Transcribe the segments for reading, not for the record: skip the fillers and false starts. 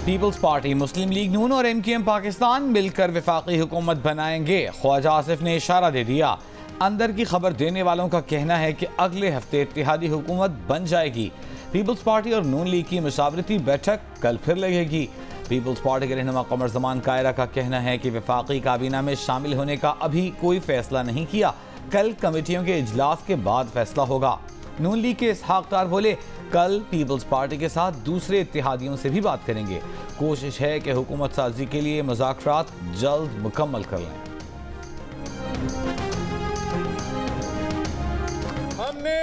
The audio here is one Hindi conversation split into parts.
पीपल्स पार्टी, मुस्लिम लीग नून और MQM पाकिस्तान मिलकर वफाकी हुकूमत बनाएंगे। ख्वाजा आसिफ ने इशारा दे दिया। अंदर की खबर देने वालों का कहना है कि अगले हफ्ते इत्तेहादी हुकूमत बन जाएगी। पीपल्स पार्टी और नून लीग की मुशावरती बैठक कल फिर लगेगी। पीपल्स पार्टी के रहनुमा कमर ज़मान कायरा का कहना है कि वफाकी काबीना में शामिल होने का अभी कोई फैसला नहीं किया, कल कमेटियों के इजलास के बाद फैसला होगा। नून लीग के इसहाक डार बोले, कल पीपल्स पार्टी के साथ दूसरे इत्तेहादियों से भी बात करेंगे। कोशिश है कि हुकूमत साजी के लिए मुज़ाकरात जल्द मुकम्मल कर लें। हमने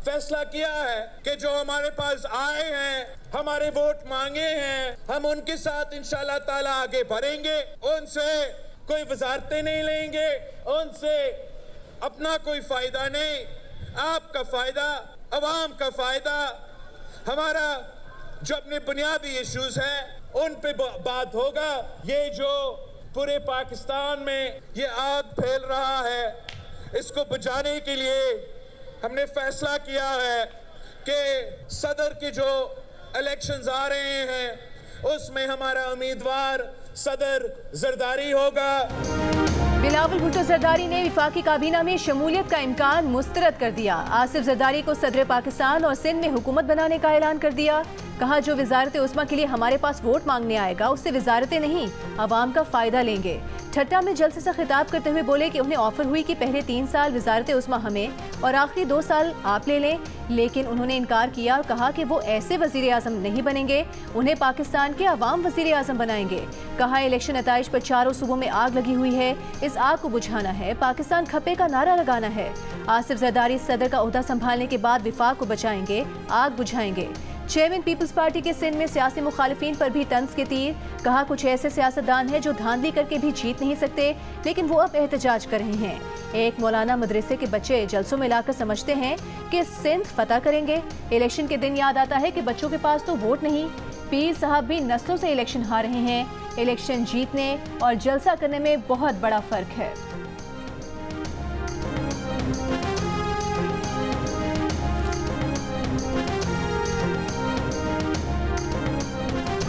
फैसला किया है कि जो हमारे पास आए हैं, हमारे वोट मांगे हैं, हम उनके साथ इंशाल्लाह ताला आगे बढ़ेंगे। उनसे कोई वजारतें नहीं लेंगे, उनसे अपना कोई फायदा नहीं, आपका फायदा, अवाम का फायदा। हमारा जो अपने बुनियादी इश्यूज हैं उन पे बात होगा। ये जो पूरे पाकिस्तान में ये आग फैल रहा है, इसको बुझाने के लिए हमने फैसला किया है कि सदर के जो इलेक्शंस आ रहे हैं उसमें हमारा उम्मीदवार सदर जरदारी होगा। बिलावल भुट्टो जरदारी ने वफाकी काबीना में शमूलियत का इम्कान मुस्तरद कर दिया। आसिफ जरदारी को सदर पाकिस्तान और सिंध में हुकूमत बनाने का ऐलान कर दिया। कहा, जो वजारत उस्मा के लिए हमारे पास वोट मांगने आएगा उससे वजारतें नहीं, अवाम का फायदा लेंगे। ठट्टा में जलसे से खिताब करते हुए बोले कि उन्हें ऑफर हुई कि पहले 3 साल वजारत उस्मा हमें और आखिरी 2 साल आप ले लें, लेकिन उन्होंने इनकार किया और कहा कि वो ऐसे वजीर आजम नहीं बनेंगे, उन्हें पाकिस्तान के अवाम वजीर आजम बनाएंगे। कहा, इलेक्शन नताइज पर चारों सूबों में आग लगी हुई है, इस आग को बुझाना है, पाकिस्तान खपे का नारा लगाना है। आसिफ जरदारी सदर का ओहदा संभालने के बाद विफाक को बचाएंगे, आग बुझाएंगे। चेयरमैन पीपल्स पार्टी के सिंध में सियासी मुखालिफिन पर भी तंज के तीर। कहा, कुछ ऐसे सियासतदान हैं जो धांधली करके भी जीत नहीं सकते, लेकिन वो अब एहतजाज कर रहे हैं। एक मौलाना मदरसे के बच्चे जलसों में लाकर समझते हैं कि सिंध फतह करेंगे। इलेक्शन के दिन याद आता है कि बच्चों के पास तो वोट नहीं। पीर साहब भी नस्लों से इलेक्शन हार रहे हैं। इलेक्शन जीतने और जलसा करने में बहुत बड़ा फर्क है।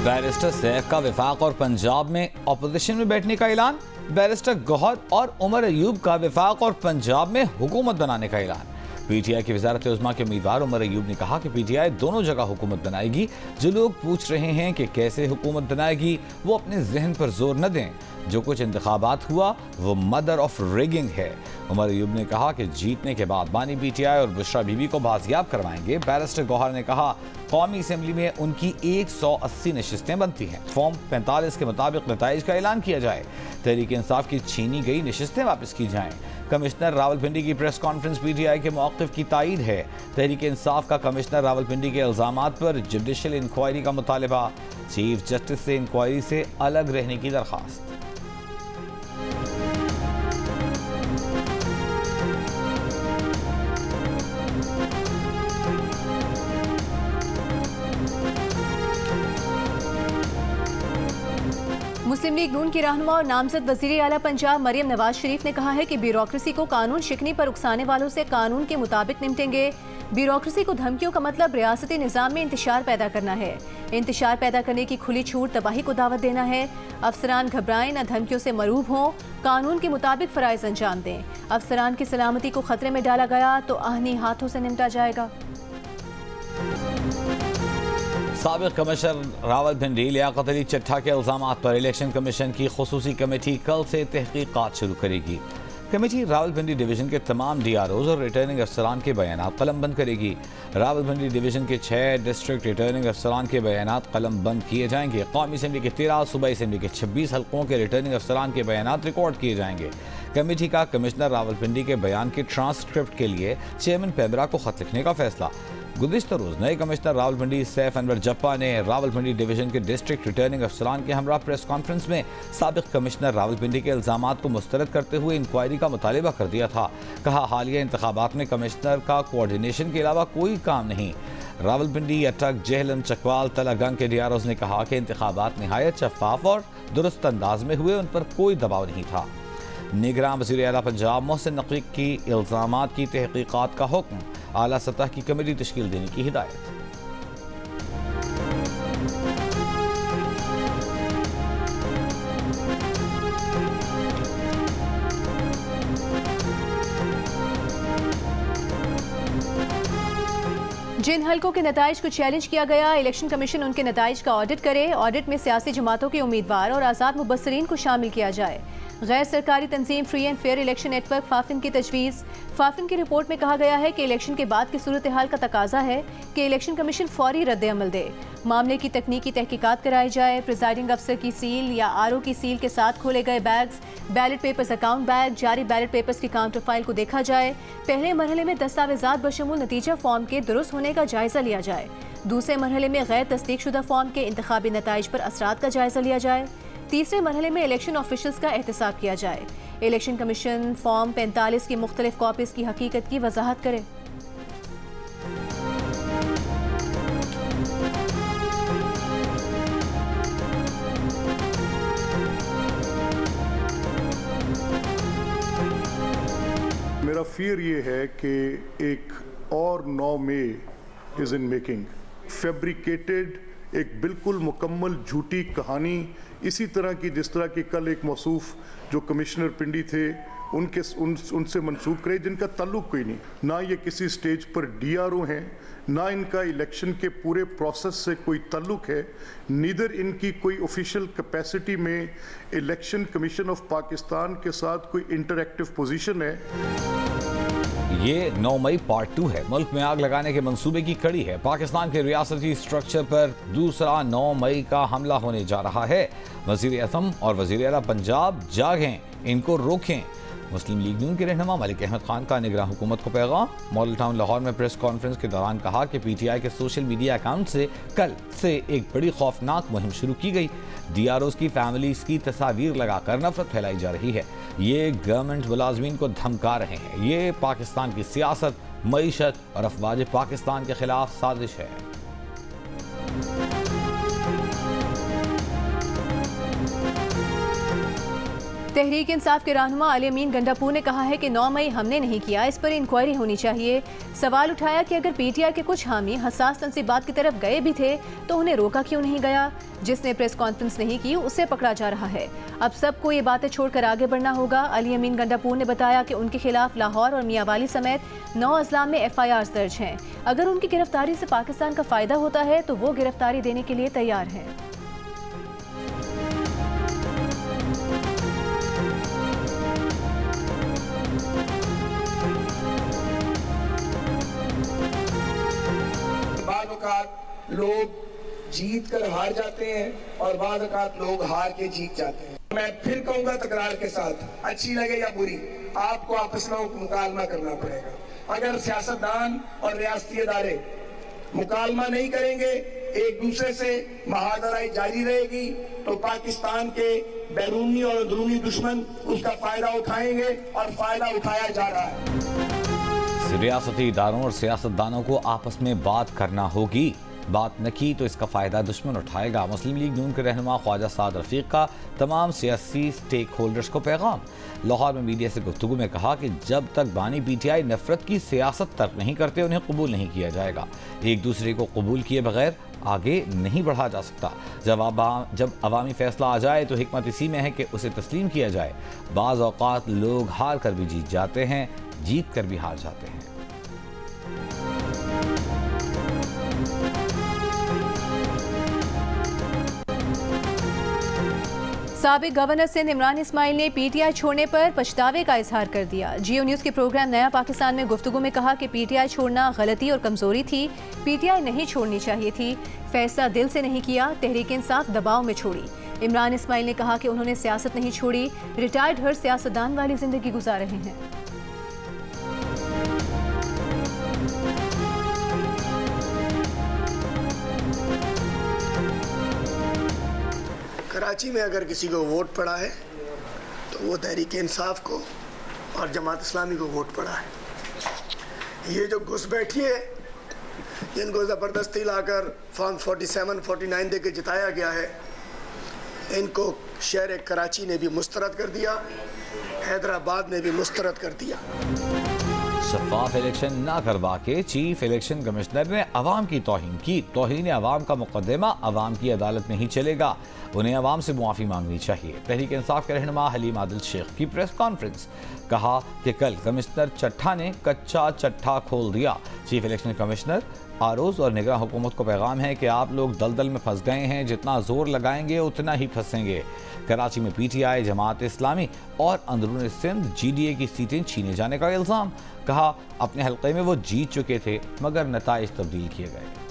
बैरिस्टर सैफ का वफाक और पंजाब में अपोजिशन में बैठने का ऐलान। बैरिस्टर गौहर और उमर अयूब का वफाक और पंजाब में हुकूमत बनाने का ऐलान। PTI की वजारत उज़्मा के उम्मीदवार उमर अयूब ने कहा कि PTI दोनों जगह हुकूमत बनाएगी। जो लोग पूछ रहे हैं कि कैसे हुकूमत बनाएगी, वो अपने जहन पर जोर न दें। जो कुछ इंतखाबात हुआ वो मदर ऑफ रिगिंग है। उमर अयूब ने कहा कि जीतने के बाद बानी PTI और बुशरा बीबी को बाजियाब करवाएंगे। बैरिस्टर गौहर ने कहा, कौमी असम्बली में उनकी 180 नशिस्तें बनती हैं। फॉर्म 45 के मुताबिक नताइज का ऐलान किया जाए। तहरीक इंसाफ की छीनी गई नशिस्तें वापस की जाएं। कमिश्नर रावलपिंडी की प्रेस कॉन्फ्रेंस PTI के मौक़िफ़ की तायीद है। तहरीक इंसाफ का कमिश्नर रावलपिंडी के इल्ज़ामात पर जुडिशल इंक्वायरी का मुतालबा। चीफ जस्टिस से इंक्वायरी से अलग रहने की दरख्वास्त। मुस्लिम लीग नून की रहनुमा और नामजद वज़ीर आला पंजाब मरियम नवाज शरीफ ने कहा है कि ब्यूरोक्रेसी को कानून शिकनी पर उकसाने वालों से कानून के मुताबिक निपटेंगे। ब्यूरोक्रेसी को धमकियों का मतलब रियासती निज़ाम में इंतशार पैदा करना है। इंतशार पैदा करने की खुली छूट तबाही को दावत देना है। अफसरान घबराएं न, धमकियों से मरूब हों, कानून के मुताबिक फ़राइज़ अंजाम दें। अफसरान की सलामती को खतरे में डाला गया तो आहनी हाथों से निपटा जाएगा। साबिक़ कमिश्नर रावलपिंडी लियाकत अली चट्टा के इल्ज़ामात पर इलेक्शन कमीशन की खुसूसी कमेटी कल से तहकीकात शुरू करेगी। कमेटी रावलपिंडी डिवीज़न के तमाम DROs और रिटर्निंग अफसरान के बयानात कलमबंद करेगी। रावलपिंडी डिवीज़न के 6 डिस्ट्रिक्ट रिटर्निंग अफसरान के बयानात कलमबंद किए जाएंगे। कौमी असम्बली के 13, सूबाई असम्बली के 26 हल्कों के रिटर्निंग अफसरान के बयानात रिकॉर्ड किए जाएंगे। कमेटी का कमिश्नर रावलपिंडी के बयान के ट्रांसक्रिप्ट के लिए चेयरमैन पेमरा को खत लिखने का फैसला। गुज़िश्ता रोज़ नए कमिश्नर रावलपिंडी सैफ अनवर जप्पा ने रावलपिंडी डिवीज़न के डिस्ट्रिक्ट रिटर्निंग अफसरान के हमरा प्रेस कॉन्फ्रेंस में साबिक़ कमिश्नर रावलपिंडी के इल्ज़ामात को मुस्तरद करते हुए इंक्वायरी का मुतालबा कर दिया था। कहा, हालिया इंतखाबात में कमिश्नर का कोऑर्डिनेशन के अलावा कोई काम नहीं। रावलपिंडी, अटक, जेहलम, चकवाल, तलागंग के DROs ने कहा कि इंतखाबात नहायत शफाफ और दुरुस्त अंदाज में हुए, उन पर कोई दबाव नहीं था। निगरान वज़ीर आला पंजाब मोहसिन नकवी की इल्ज़ामात की तहकीकात का हुक्म। आला सतह की कमेटी तश्कील देने की हिदायत। जिन हलकों के नताइज को चैलेंज किया गया, इलेक्शन कमीशन उनके नताइज का ऑडिट करे। ऑडिट में सियासी जमातों के उम्मीदवार और आज़ाद मुबस्सरीन को शामिल किया जाए। गैर सरकारी तंजीम free and fair election network FAFEN की तजवीज़। फाफिन की रिपोर्ट में कहा गया है कि इलेक्शन के बाद की सूरत हाल का तकाजा है कि इलेक्शन कमीशन फौरी रद्द अमल दे, मामले की तकनीकी तहकीकात कराई जाए। प्रिजाइडिंग अफसर की सील या आरओ की सील के साथ खोले गए bags, ballot papers account bag, जारी बैलेट पेपर्स की काउंटर फाइल को देखा जाए। पहले मरहले में दस्तावेजात बशमूल नतीजा फॉर्म के दुरुस्त होने का जायजा लिया जाए। दूसरे मरहले में गैर तस्दीक शुदा फॉर्म के इंतखाबी नताइज पर असरात का जायजा लिया जाए। तीसरे मरहले में इलेक्शन ऑफिशल्स का एहतसाब किया जाए। इलेक्शन कमीशन फॉर्म 45 की मुख्तलिफ कॉपीज की हकीकत की वजाहत करे। मेरा फियर ये है कि एक और 9 मई इज़ इन मेकिंग, फैब्रिकेटेड एक बिल्कुल मुकम्मल झूठी कहानी, इसी तरह की जिस तरह की कल एक मौसूफ जो कमिश्नर पिंडी थे उनसे मंसूब करे, जिनका ताल्लुक कोई नहीं, ना ये किसी स्टेज पर डीआरओ हैं, ना इनका इलेक्शन के पूरे प्रोसेस से कोई ताल्लुक है, नीदर इनकी कोई ऑफिशियल कैपेसिटी में इलेक्शन कमीशन ऑफ पाकिस्तान के साथ कोई इंटरैक्टिव पोजीशन है। ये 9 मई पार्ट 2 है। मुल्क में आग लगाने के मंसूबे की कड़ी है। पाकिस्तान के रियासती स्ट्रक्चर पर दूसरा 9 मई का हमला होने जा रहा है। वजीर आज़म और वजीर आला पंजाब जागें, इनको रोकें। मुस्लिम लीग नून के रहनुमा मलिक अहमद खान का निगरान हुकूमत को पैगाम। मॉडल टाउन लाहौर में प्रेस कॉन्फ्रेंस के दौरान कहा कि पीटीआई के सोशल मीडिया अकाउंट से कल से एक बड़ी खौफनाक मुहिम शुरू की गई। डीआरओज़ की फैमिलीज की तस्वीर लगाकर नफरत फैलाई जा रही है। ये गवर्नमेंट मुलाजमीन को धमका रहे हैं। ये पाकिस्तान की सियासत, मईशत और अफवाज पाकिस्तान के खिलाफ साजिश है। तहरीक इंसाफ के रहनुमा अली अमीन गंडापुर ने कहा है कि 9 मई हमने नहीं किया, इस पर इंक्वायरी होनी चाहिए। सवाल उठाया कि अगर पीटीआई के कुछ हामी हसास तंसीबात की तरफ गए भी थे तो उन्हें रोका क्यों नहीं गया। जिसने प्रेस कॉन्फ्रेंस नहीं की उसे पकड़ा जा रहा है। अब सबको ये बातें छोड़कर आगे बढ़ना होगा। अली अमीन गंडापुर ने बताया कि उनके खिलाफ लाहौर और मियांवाली समेत 9 अजला में FIRs दर्ज हैं। अगर उनकी गिरफ्तारी से पाकिस्तान का फायदा होता है तो वो गिरफ्तारी देने के लिए तैयार है। लोग जीत कर हार जाते हैं और बाद औक़ात लोग हार के जीत जाते हैं। मैं फिर कहूंगा तकरार के साथ, अच्छी लगे या बुरी, आपको आपस में मुकालमा करना पड़ेगा। अगर सियासतदान और रियासती इदारे मुकालमा नहीं करेंगे, एक दूसरे से महादराई जारी रहेगी, तो पाकिस्तान के बैरूनी और अंदरूनी दुश्मन उसका फायदा उठाएंगे और फायदा उठाया जा रहा है। रियासती इदारों और सियासतदानों को आपस में बात करना होगी। बात न की तो इसका फ़ायदा दुश्मन उठाएगा। मुस्लिम लीग नून के रहनुमा ख्वाजा साद रफीक का तमाम सियासी स्टेक होल्डर्स को पैगाम। लाहौर में मीडिया से गुफ्तगू में कहा कि जब तक बानी पीटीआई नफरत की सियासत तर्क नहीं करते उन्हें कबूल नहीं किया जाएगा। एक दूसरे को कबूल किए बगैर आगे नहीं बढ़ा जा सकता। जब अवामी फैसला आ जाए तो हिकमत इसी में है कि उसे तस्लीम किया जाए। बाज़ औक़ात लोग हार कर भी जीत जाते हैं, जीत कर भी हार जाते हैं। साबिक गवर्नर सिंध इमरान इस्माइल ने पीटीआई छोड़ने पर पछतावे का इजहार कर दिया। जियो न्यूज़ के प्रोग्राम नया पाकिस्तान में गुफ्तगू में कहा कि पीटीआई छोड़ना गलती और कमजोरी थी। पीटीआई नहीं छोड़नी चाहिए थी। फैसला दिल से नहीं किया, तहरीक इंसाफ दबाव में छोड़ी। इमरान इस्माइल ने कहा कि उन्होंने सियासत नहीं छोड़ी, रिटायर्ड हर सियासतदान वाली जिंदगी गुजार रहे हैं। कराची में अगर किसी को वोट पड़ा है तो वो तहरीक इंसाफ को और जमात इस्लामी को वोट पड़ा है। ये जो घुस बैठी है, जिनको ज़बरदस्ती लाकर फॉर्म 47, 49 दे के जिताया गया है, इनको शहर कराची ने भी मुस्तरद कर दिया, हैदराबाद ने भी मुस्तरद कर दिया। शफाफ इलेक्शन ना करवा के चीफ इलेक्शन कमिश्नर ने अवाम की तौहीन की। तौहीन अवाम का मुकदमा अवाम की अदालत में ही चलेगा। उन्हें अवाम से मुआफ़ी मांगनी चाहिए। तहरीक इंसाफ के रहनुमा हलीम आदिल शेख की प्रेस कॉन्फ्रेंस। कहा कि कल कमिश्नर चट्ठा ने कच्चा चट्ठा खोल दिया। चीफ इलेक्शन कमिश्नर आरोज और निगरान हुकूमत को पैगाम है कि आप लोग दलदल में फंस गए हैं, जितना जोर लगाएंगे उतना ही फंसेंगे। कराची में PTI, जमात इस्लामी और अंदरून सिंध GDA की सीटें छीने जाने का इल्ज़ाम। कहा अपने हल्के में वो जीत चुके थे मगर नताइज तब्दील किए गए।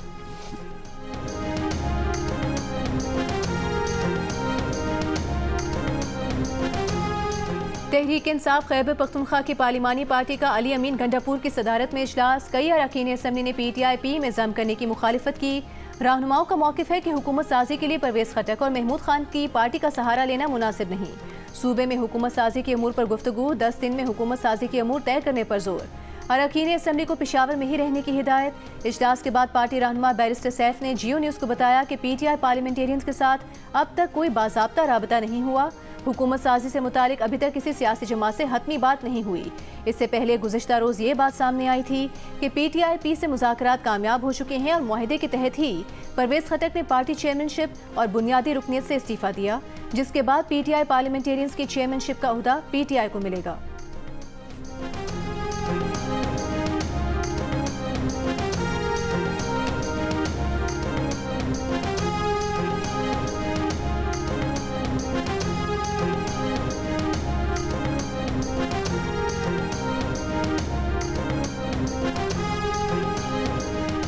तहरीक इंसाफ खैबर पख्तूनख्वा की पार्लिमानी पार्टी का अली अमीन गंडापुर की सदारत में इजलास। कई अरकान असम्बली ने PTI में जम करने की मुखालिफत की। रहनुमाओं का मौक़िफ़ है कि हुकूमत साजी के लिए परवेज़ खटक और महमूद खान की पार्टी का सहारा लेना मुनासिब नहीं। सूबे में हुकूमत साजी के अमूर पर गुफ्तगू, 10 दिन में हुकूमत साजी के अमूर तय करने पर जोर। अरकान असम्बली को पेशावर में ही रहने की हिदायत। इजलास के बाद पार्टी रहनुमा बैरिस्टर सैफ ने जियो न्यूज़ को बताया कि PTI पार्लियामेंटेरियंस के साथ अब तक कोई बाज़ाब्ता राबता नहीं हुआ। हुकूमत साजी से मुतालिक अभी तक किसी सियासी जमात से हतमी बात नहीं हुई। इससे पहले गुज़िश्ता रोज़ ये बात सामने आई थी कि PTI से मुज़ाकरात कामयाब हो चुके हैं और मुआहदे के तहत ही परवेज़ खटक ने पार्टी चेयरमैनशिप और बुनियादी रुकनीत से इस्तीफ़ा दिया, जिसके बाद PTI पार्लियामेंटेरियंस की चेयरमैनशिप का ओहदा PTI को मिलेगा।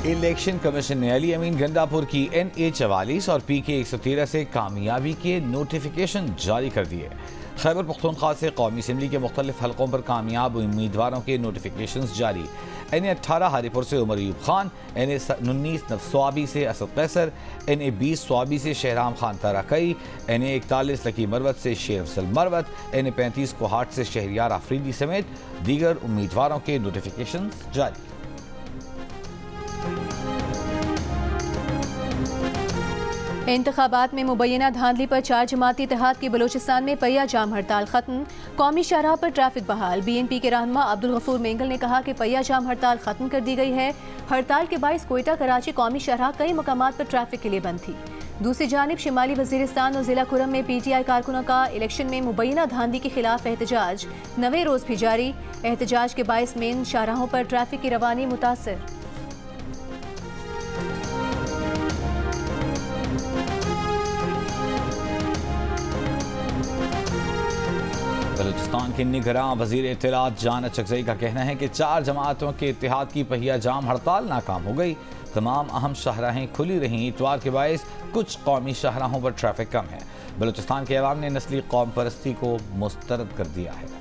इलेक्शन कमीशन ने अली अमीन गंडापुर की NA 44 और PK 113 से कामयाबी के नोटिफिकेशन जारी कर दिए। खैबर पख्तूनख्वा से कौमी असम्बली के मुख्तलिफ हलकों पर कामयाब उम्मीदवारों के नोटिफिकेशन जारी। NA 18 हारीपुर से उमर अयूब खान, NA 19 स्वाबी से असद कैसर, NA 20 स्वाबी से शहराम खान ताराकई, NA 41 लकी मरवत से शेर अफसल मरवत, NA 35 कोहाट से शहरियार आफरीदी समेत दीगर उम्मीदवारों के नोटिफिकेशन जारी। इंतखाबात में मुबैना धांधली पर 4 जमाती इत्तेहाद की बलोचिस्तान में पहिया जाम हड़ताल खत्म। कौमी शाहराह पर ट्रैफिक बहाल। BNP के रहनुमा अब्दुल गफूर मेंगल ने कहा कि पहिया जाम हड़ताल खत्म कर दी गई है। हड़ताल के बाइस कोयटा कराची कौमी शाहराह कई मकामात पर ट्रैफिक के लिए बंद थी। दूसरी जानिब शिमाली वजीरिस्तान और जिला खुरम में PTI कारकुनों का इलेक्शन में मुबैना धांधली के खिलाफ एहतजाज 9वें रोज भी जारी। एहतजाज के बाइस मेन शाहराहों पर ट्रैफिक की रवानी मुतासर। बलूचिस्तान के निगरान वजीर इत्तलात जान अचकजई का कहना है कि 4 जमातों के इत्तेहाद की पहिया जाम हड़ताल नाकाम हो गई। तमाम अहम शाहराहें खुली रहीं। इतवार के बायस कुछ कौमी शाहराहों पर ट्रैफिक कम है। बलूचिस्तान के अवाम ने नस्ली कौम परस्ती को मुस्तरद कर दिया है।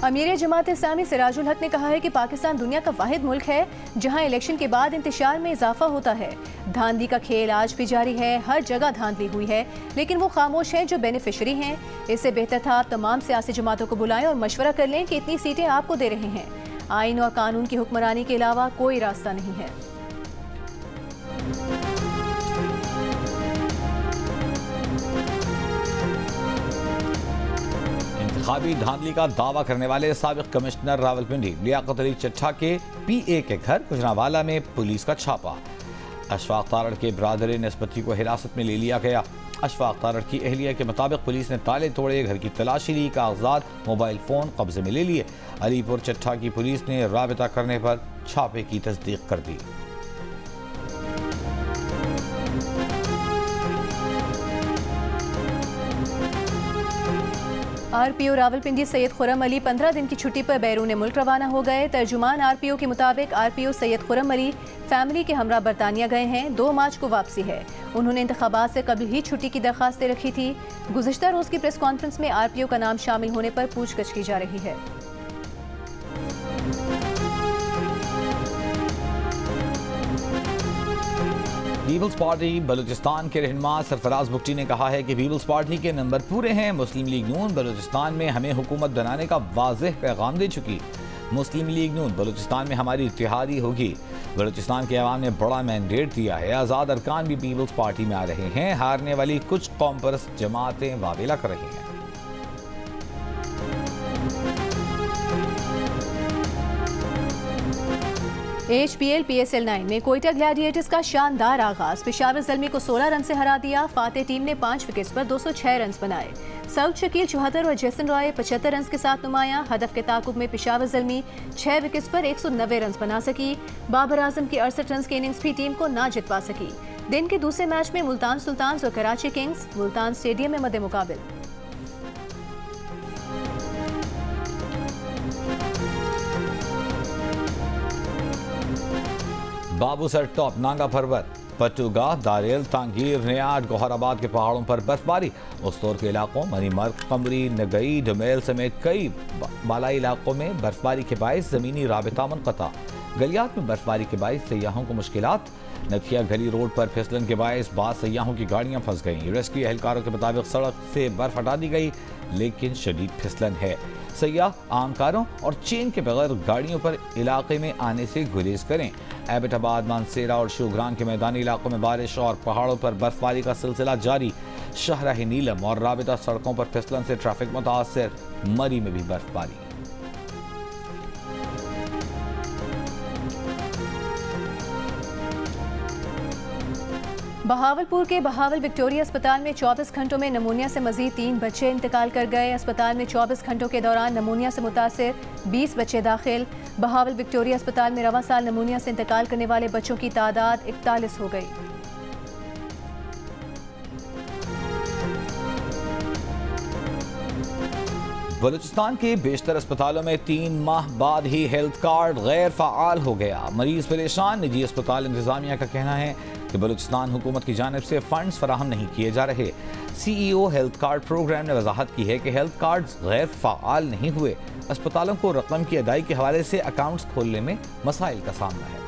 अमीर जमात इस्लामी सिराजुल हक ने कहा है कि पाकिस्तान दुनिया का वाहिद मुल्क है जहां इलेक्शन के बाद इंतशार में इजाफा होता है। धांधली का खेल आज भी जारी है। हर जगह धांधली हुई है, लेकिन वो खामोश हैं जो बेनिफिशरी हैं। इससे बेहतर था आप तमाम सियासी जमातों को बुलाएं और मशवरा कर लें कि इतनी सीटें आपको दे रहे हैं। आइन और कानून की हुक्मरानी के अलावा कोई रास्ता नहीं है। इंतखाबी धांधली का दावा करने वाले साबिक कमिश्नर रावलपिंडी लियाकत अली चट्ठा के PA के घर गुजरांवाला में पुलिस का छापा। अशफाक तारड़ के बरादर नस्बती को हिरासत में ले लिया गया। अशफाक तारड़ की अहलिया के मुताबिक पुलिस ने ताले तोड़े, घर की तलाशी ली, कागजात, मोबाइल फ़ोन कब्जे में ले लिए। अलीपुर चट्ठा की पुलिस ने राबता करने पर छापे की तस्दीक कर दी। RPO रावलपिंडी सैयद खुरम अली 15 दिन की छुट्टी पर बैरून मुल्क रवाना हो गए। तर्जुमान RPO के मुताबिक RPO सैयद खुरम अली फैमिली के हमरा बरतानिया गए हैं। 2 मार्च को वापसी है। उन्होंने इंतखाबात से कबल ही छुट्टी की दरख्वास्त रखी थी। गुज़िश्ता रोज़ की प्रेस कॉन्फ्रेंस में RPO का नाम शामिल होने पर पूछगछ की जा रही है। पीपल्स पार्टी बलूचिस्तान के रहनुमा सरफराज बुगटी ने कहा है कि पीपल्स पार्टी के नंबर पूरे हैं। मुस्लिम लीग नून बलूचिस्तान में हमें हुकूमत बनाने का वाज़ेह पैगाम दे चुकी। मुस्लिम लीग नून बलूचिस्तान में हमारी इत्तेहादी होगी। बलूचिस्तान के अवाम ने बड़ा मैंडेट दिया है। आज़ाद अरकान भी पीपल्स पार्टी में आ रहे हैं। हारने वाली कुछ कौम परस्त जमातें वावेला कर रही हैं। HPL PSL 9 में कोयटा ग्लैडिएटर्स का शानदार आगाज। पेशावर ज़ल्मी को 16 रन से हरा दिया। फातेह टीम ने 5 विकेट्स पर 206 रन बनाए। सऊद शकील 74 और जैसन रॉय 75 रन के साथ नुमाया। हदफ के ताकुब में पेशावर ज़ल्मी 6 विकेट्स पर 190 रन बना सकी। बाबर आजम की 68 रन की इनिंग्स भी टीम को ना जितवा सकी। दिन के दूसरे मैच में मुल्तान सुल्तान्स और कराची किंग्स मुल्तान स्टेडियम में मद्दे मुकाबिल। बाबूसर टॉप, नांगा पर्वत, पटुगा, दारेल, तांगीर, नियाड, गौहराबाद के पहाड़ों पर बर्फबारी। उस्तोर के इलाकों मनीमर्ग, कमरी, नगई, डमेल समेत कई बालाई इलाकों में बर्फबारी के बायस जमीनी राबिता मुनक़ता। गलियात में बर्फबारी के बायस सयाहों को मुश्किलात। नथिया गली रोड पर फिसलन के बायस बाद सयाहों की गाड़ियां फंस गईं। रेस्क्यू एहलकारों के मुताबिक सड़क से बर्फ हटा दी गई, लेकिन शदीद फिसलन है। सयाह आमकारों और चेन के बगैर गाड़ियों पर इलाके में आने से गुरेज करें। एबटाबाद, मानसेरा और शूग्रान के मैदानी इलाकों में बारिश और पहाड़ों पर बर्फबारी का सिलसिला जारी। शाहराह नीलम और राबिता सड़कों पर फिसलन से ट्रैफिक मुतासर। मरी में भी बर्फबारी। बहावलपुर के बहावल विक्टोरिया अस्पताल में 24 घंटों में नमूनिया से मजीद 3 बच्चे इंतकाल कर गए। अस्पताल में 24 घंटों के दौरान नमूनिया से मुतासिर 20 बच्चे दाखिल। बहावल विक्टोरिया अस्पताल में रवा साल नमूनिया से इंतकाल करने वाले बच्चों की तादाद 41 हो गई। बलूचिस्तान के बेशतर अस्पतालों में 3 माह बाद ही हेल्थ कार्ड गैर फ़ाल हो गया। मरीज परेशान। निजी अस्पताल इंतजामिया का कहना है कि बलूचिस्तान हुकूमत की जानिब से फंड्स फराहम नहीं किए जा रहे। CEO हेल्थ कार्ड प्रोग्राम ने वजाहत की है कि हेल्थ कार्ड गैर फ़ाल नहीं हुए। अस्पतालों को रकम की अदाई के हवाले से अकाउंट्स खोलने में मसाइल का सामना है।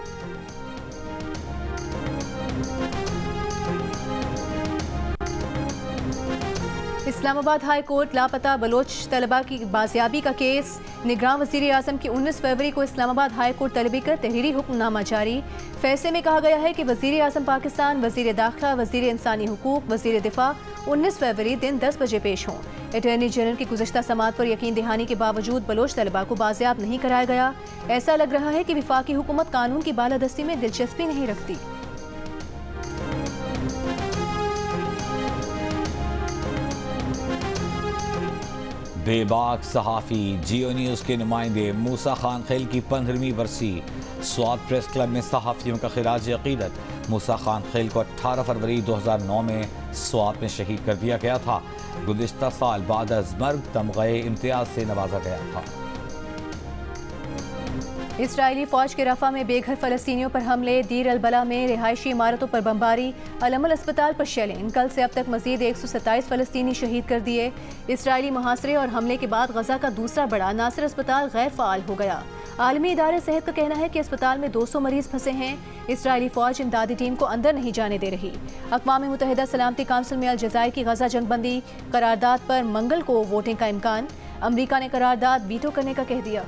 इस्लामाबाद हाई कोर्ट लापता बलोच तलबा की बाजियाबी का केस। निगरान वज़ीर आज़म की 19 फरवरी को इस्लामाबाद हाई कोर्ट तलबी कर तहरीरी हुक्मनामा जारी। फैसले में कहा गया है कि वज़ीर आज़म पाकिस्तान, वज़ीर दाखिला, वज़ीर इंसानी हुकूक, वज़ीर दिफा 19 फरवरी दिन 10 बजे पेश हों। अटॉर्नी जनरल की गुज़श्ता समात पर यकीन दहानी के बावजूद बलोच तलबा को बाजियाब नहीं कराया गया। ऐसा लग रहा है कि वफाकी हुकूमत कानून की बालादस्ती में दिलचस्पी नहीं रखती। बेबाक सहाफ़ी जियो न्यूज़ के नुमाइंदे मूसा खान खैल की 15वीं बरसी। स्वात प्रेस क्लब में सहाफ़ियों का खिराज अक़ीदत। मूसा खान खैल को 18 फरवरी 2009 में स्वात में शहीद कर दिया गया था। गुज़िश्ता साल बाद अज़ मर्ग तमग़े इम्तियाज़ से नवाजा गया था। इसराइली फौज के रफा में बेघर फ़लस्तीनियों पर हमले। दीर अल-बला में रिहायशी इमारतों पर बमबारी। अलमल अस्पताल पर शेलिंग। कल से अब तक मजीद 127 फ़लस्तीनी शहीद कर दिए। इसराइली मुहासरे और हमले के बाद गजा का दूसरा बड़ा नासिर अस्पताल गैर फ़ाल हो गया। आलमी इदारे सेहत का कहना है कि अस्पताल में 200 मरीज फंसे हैं। इसराइली फौज इमदादी टीम को अंदर नहीं जाने दे रही। अक़वाम मुत्तहिदा सलामती काउंसिल में अलजज़ायर की गजा जंगबंदी करारदाद पर मंगल को वोटिंग का इम्कान। अमरीका ने करारदाद वीटो करने का कह दिया।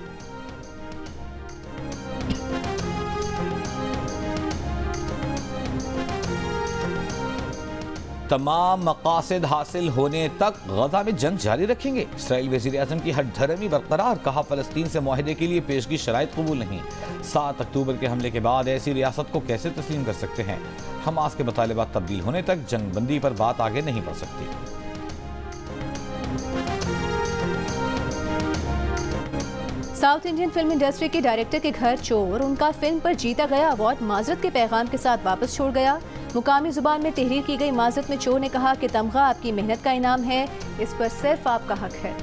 तमाम मकासद हासिल होने तक गजा में जंग जारी रखेंगे। इसराइल वज़ीर आज़म की हठधर्मी बरकरार। कहा फ़लस्तीन से मुआहदे के लिए पेशगी शराइत कबूल नहीं। 7 अक्टूबर के हमले के बाद ऐसी रियासत को कैसे तस्लीम कर सकते हैं। हमास के मुतालिबात तब्दील होने तक जंगबंदी पर बात आगे नहीं बढ़ सकती। साउथ इंडियन फिल्म इंडस्ट्री के डायरेक्टर के घर चोर उनका फिल्म पर जीता गया अवार्ड माजरत के पैगाम के साथ वापस छोड़ गया। मुकामी जुबान में तहरीर की गई माजरत में चोर ने कहा कि तमगा आपकी मेहनत का इनाम है, इस पर सिर्फ आपका हक है।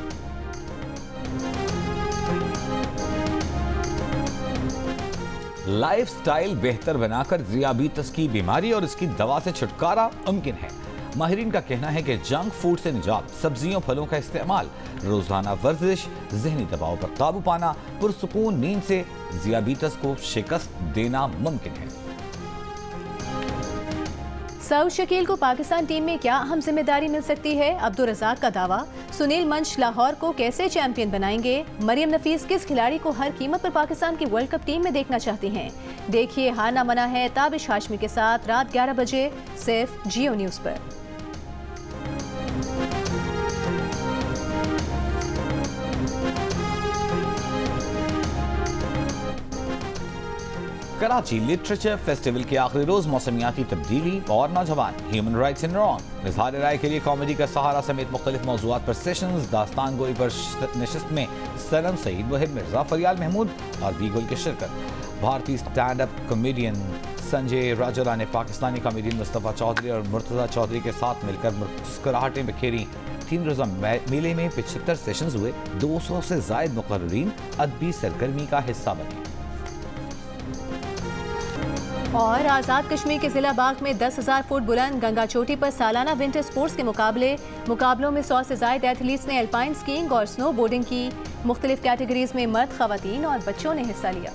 लाइफस्टाइल बेहतर बनाकर ज़ियाबीतस की बीमारी और इसकी दवा से छुटकारा मुमकिन है। माहिरीन का कहना है कि जंक फूड से निजात, सब्जियों फलों का इस्तेमाल, रोजाना वर्जिश, जहनी दबाव पर काबू पाना, पुरसुकून नींद से ज़ियाबीतस को शिकस्त देना मुमकिन है। सऊद शकील को पाकिस्तान टीम में क्या अहम जिम्मेदारी मिल सकती है? अब्दुल रज़ाक का दावा। सुनील मंच लाहौर को कैसे चैंपियन बनाएंगे? मरियम नफीस किस खिलाड़ी को हर कीमत पर पाकिस्तान की वर्ल्ड कप टीम में देखना चाहती हैं? देखिए हारना मना है ताबिश हाशमी के साथ रात 11 बजे सिर्फ जियो न्यूज़ पर। कराची लिटरेचर फेस्टिवल के आखिरी रोज मौसमियाती तब्दीली और नौजवान, ह्यूमन राइट्स इन रॉन्ग, इज़हार राय के लिए कॉमेडी का सहारा समेत मुख्तलिफ मौज़ूआत पर सेशंस, दास्तान गोई पर नशिस्त में सनम सईद, वहीद मिर्जा, फरियाल महमूद और बीगुल की शिरकत। भारतीय stand up comedian Sanjay Rajaura ने पाकिस्तानी कॉमेडियन मुस्तफ़ा चौधरी और मुर्तज़ा चौधरी के साथ मिलकर मुस्कुराहटें बिखेरी। 3 रोज़ा मेले में 75 सेशंस हुए। 200 से ज़ायद मुक़र्रीन अदबी सरगर्मी का हिस्सा बने। और आज़ाद कश्मीर के जिला बाग में 10,000 फुट बुलंद गंगा चोटी पर सालाना विंटर स्पोर्ट्स के मुकाबलों में 100 से ज़ायद एथलीट्स ने अल्पाइन स्कीइंग और स्नो बोर्डिंग की। मुख्तलिफ कैटेगरीज में मर्द, ख़वातीन और बच्चों ने हिस्सा लिया।